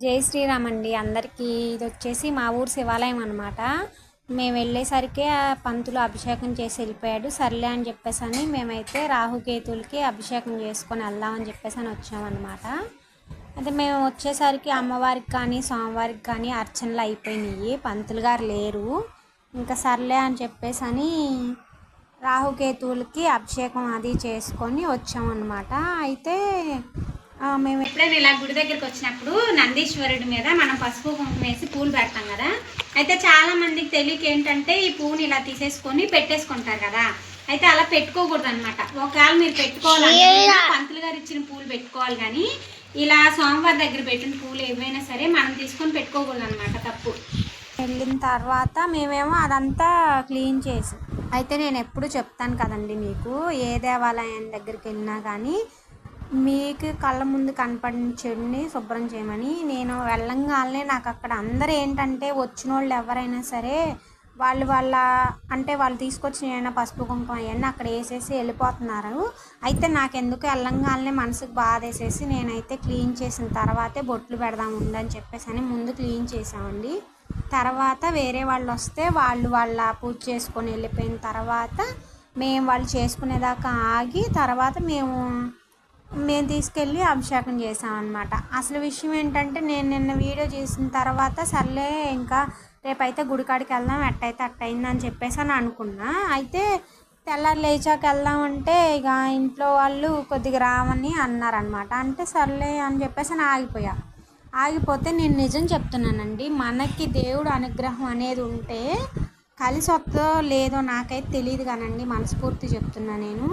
జై శ్రీరామ్ అండి అందరికీ. ఇది వచ్చేసి మా ఊరు శివాలయం అనమాట. మేము వెళ్ళేసరికి ఆ పంతులు అభిషేకం చేసి వెళ్ళిపోయాడు. సర్లే అని చెప్పేసి అని మేమైతే రాహుకేతులకి అభిషేకం చేసుకొని వెళ్దామని చెప్పేసి అని వచ్చామన్నమాట. అయితే మేము వచ్చేసరికి అమ్మవారికి కానీ స్వామివారికి కానీ అర్చనలు అయిపోయినాయి, పంతులు గారు లేరు. ఇంకా సర్లే అని చెప్పేసి అని రాహుకేతువులకి అభిషేకం అది చేసుకొని వచ్చామన్నమాట. అయితే మేము ఎప్పుడైనా ఇలా గుడి దగ్గరికి వచ్చినప్పుడు నందీశ్వరుడి మీద మనం పసుపు కుంకుమ వేసి పూలు పెడతాం కదా. అయితే చాలా మందికి తెలియక ఏంటంటే ఈ పువ్వుని ఇలా తీసేసుకొని పెట్టేసుకుంటారు కదా. అయితే అలా పెట్టుకోకూడదు అనమాట. ఒకవేళ మీరు పెట్టుకోవాలంటే పంతులు గారు ఇచ్చిన పూలు పెట్టుకోవాలి, కానీ ఇలా సోమవారి దగ్గర పెట్టిన పూలు ఏవైనా సరే మనం తీసుకొని పెట్టుకోకూడదు అనమాట, తప్పు. వెళ్ళిన తర్వాత మేమేమో అదంతా క్లీన్ చేసి, అయితే నేను ఎప్పుడు చెప్తాను కదండి మీకు, ఏ దేవాలయం దగ్గరికి వెళ్ళినా కానీ మీకు కళ్ళ ముందు కనపడిన చెడుని శుభ్రం చేయమని. నేను వెళ్ళంగానే నాకు అక్కడ అందరూ ఏంటంటే వచ్చిన వాళ్ళు ఎవరైనా సరే వాళ్ళు తీసుకొచ్చిన ఏమైనా పసుపు కుంకుమ అవన్నీ అక్కడ వేసేసి వెళ్ళిపోతున్నారు. అయితే నాకెందుకు వెళ్ళంగానే మనసుకు బాధ వేసేసి నేనైతే క్లీన్ చేసిన తర్వాతే బొట్లు పెడదాం ఉందని చెప్పేసి అని ముందు క్లీన్ చేసామండి. తర్వాత వేరే వాళ్ళు వస్తే వాళ్ళ పూజ చేసుకొని వెళ్ళిపోయిన తర్వాత మేము వాళ్ళు చేసుకునేదాకా ఆగి తర్వాత మేము తీసుకెళ్ళి అభిషేకం చేసామన్నమాట. అసలు విషయం ఏంటంటే నేను నిన్న వీడియో చేసిన తర్వాత సర్లే ఇంకా రేపైతే గుడికాడికి వెళ్దాం, ఎట్టయితే అట్టయిందని చెప్పేసి అని అనుకున్నా. అయితే తెల్లారి లేచాక వెళ్దామంటే ఇక ఇంట్లో వాళ్ళు కొద్దిగా రామని అన్నారనమాట. అంటే సర్లే అని చెప్పేసి అని ఆగిపోతే నేను నిజం చెప్తున్నానండి, మనకి దేవుడు అనుగ్రహం అనేది ఉంటే కలిసి వస్తుందో లేదో నాకైతే తెలియదు కానండి, మనస్ఫూర్తి చెప్తున్నా నేను.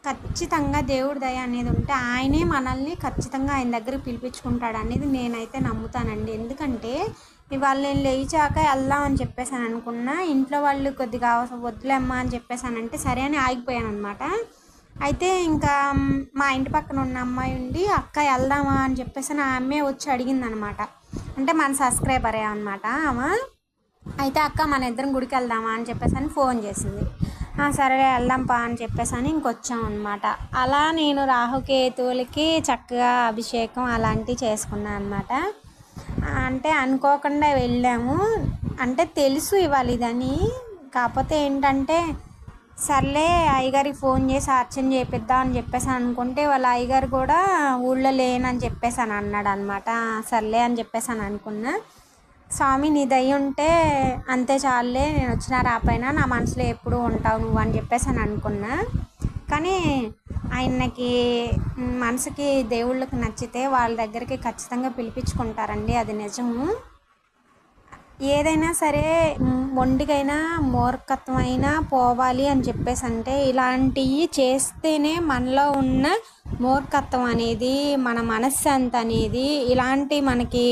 ఖచ్చితంగా దేవుడి దయ అనేది ఉంటే ఆయనే మనల్ని ఖచ్చితంగా ఆయన దగ్గరికి పిలిపించుకుంటాడు అనేది నేనైతే నమ్ముతానండి. ఎందుకంటే ఇవాళ నేను లేచాక వెళ్దాం అని చెప్పేసాను అనుకున్నా, ఇంట్లో వాళ్ళు కొద్దిగా వద్దులేమ్మా అని చెప్పేసానంటే సరే అని ఆగిపోయాను అనమాట. అయితే ఇంకా మా ఇంటి పక్కన ఉన్న అమ్మాయి ఉండి అక్క వెళ్దామా అని చెప్పేసి ఆ అమ్మాయి వచ్చి అడిగింది అనమాట. అంటే మన సబ్స్క్రైబరే అనమాట ఆమె. అయితే అక్క మన ఇద్దరం గుడికి వెళ్దామా అని చెప్పేసి అని ఫోన్ చేసింది. సరే వెళ్దాంపా అని చెప్పేసి అని ఇంకొచ్చాం అనమాట. అలా నేను రాహుకేతువులకి చక్కగా అభిషేకం అలాంటివి చేసుకున్నాను అనమాట. అంటే అనుకోకుండా వెళ్ళాము, అంటే తెలుసు ఇవాళ ఇదని. కాకపోతే ఏంటంటే సర్లే అయ్యగారికి ఫోన్ చేసి అర్చన చేపిద్దాం అని చెప్పేసి అనుకుంటే వాళ్ళ అయ్యగారు కూడా ఊళ్ళో లేనని చెప్పేసి అని అన్నాడు అనమాట. సర్లే అని చెప్పేసి అని అనుకున్నా. స్వామి నీ దయ ఉంటే అంతే చాలులే, నేను వచ్చినా రాపోయినా నా మనసులో ఎప్పుడూ ఉంటావు నువ్వు అని చెప్పేసి అని అనుకున్నా. కానీ ఆయనకి మనసుకి దేవుళ్ళకి నచ్చితే వాళ్ళ దగ్గరికి ఖచ్చితంగా పిలిపించుకుంటారండి, అది నిజము. ఏదైనా సరే మొండికైనా మూర్ఖత్వమైనా పోవాలి అని చెప్పేసి అంటే ఇలాంటివి చేస్తేనే మనలో ఉన్న మూర్ఖత్వం అనేది, మన మనశ్శాంతి అనేది, ఇలాంటి మనకి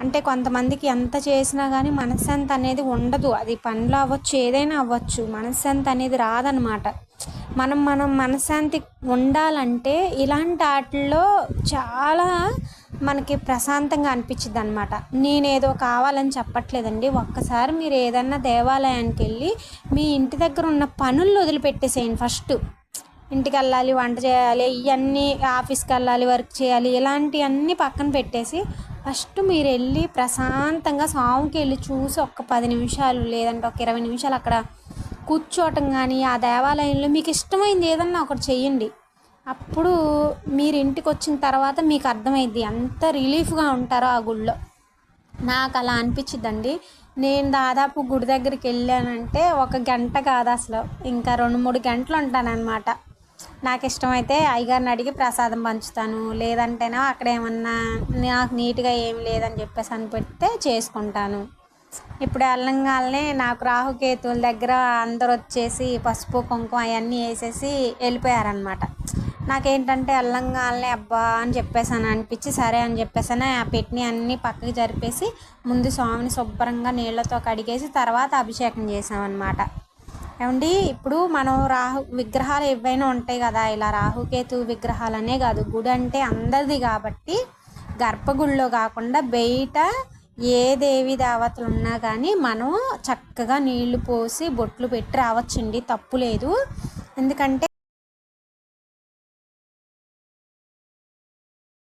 అంటే కొంతమందికి ఎంత చేసినా కానీ మనశ్శాంతి అనేది ఉండదు. అది పనులు అవ్వచ్చు, ఏదైనా అవ్వచ్చు, మనశ్శాంతి అనేది రాదనమాట. మనం మనశ్శాంతి ఉండాలంటే ఇలాంటి వాటిల్లో చాలా మనకి ప్రశాంతంగా అనిపించింది అనమాట. నేనేదో కావాలని చెప్పట్లేదండి. ఒక్కసారి మీరు ఏదన్నా దేవాలయానికి వెళ్ళి మీ ఇంటి దగ్గర ఉన్న పనులు వదిలిపెట్టేసేయండి. ఫస్ట్ ఇంటికి వెళ్ళాలి, వంట చేయాలి, ఇవన్నీ ఆఫీస్కి వెళ్ళాలి, వర్క్ చేయాలి, ఇలాంటివన్నీ పక్కన పెట్టేసి ఫస్ట్ మీరు వెళ్ళి ప్రశాంతంగా స్వామికి వెళ్ళి చూసి ఒక 10 నిమిషాలు లేదంటే ఒక 20 నిమిషాలు అక్కడ కూర్చోవటం కానీ, ఆ దేవాలయంలో మీకు ఇష్టమైంది ఏదన్నా ఒకటి చెయ్యండి. అప్పుడు మీరు ఇంటికి వచ్చిన తర్వాత మీకు అర్థమైద్ది ఎంత రిలీఫ్గా ఉంటారో ఆ గుడిలో. నాకు అలా అనిపించిద్దండి. నేను దాదాపు గుడి దగ్గరికి వెళ్ళానంటే 1 గంట కాదు అసలు, ఇంకా 2-3 గంటలు ఉంటానన్నమాట. నాకు ఇష్టమైతే అయ్యగారిని అడిగి ప్రసాదం పంచుతాను, లేదంటేనో అక్కడ ఏమన్నా నాకు నీట్గా ఏం లేదని చెప్పేసి అని పెడితే చేసుకుంటాను. ఇప్పుడు వెళ్ళంగానే నాకు రాహుకేతువుల దగ్గర అందరు వచ్చేసి పసుపు కుంకుమ అవన్నీ వేసేసి వెళ్ళిపోయారనమాట. నాకేంటంటే వెళ్ళంగానే అబ్బా అని చెప్పేసాను అనిపించి సరే అని చెప్పేసాను ఆ పెట్టిని అన్నీ పక్కకి జరిపేసి ముందు స్వామిని శుభ్రంగా నీళ్ళతో కడిగేసి తర్వాత అభిషేకం చేసామన్నమాట. ఏమండి ఇప్పుడు మనం విగ్రహాలు ఏవైనా ఉంటాయి కదా, ఇలా రాహుకేతు విగ్రహాలనే కాదు, గుడి అంటే అందరిది కాబట్టి గర్భగుడిలో కాకుండా బయట ఏ దేవి దేవతలు ఉన్నా కానీ మనం చక్కగా నీళ్లు పోసి బొట్లు పెట్టి రావచ్చండి, తప్పు లేదు. ఎందుకంటే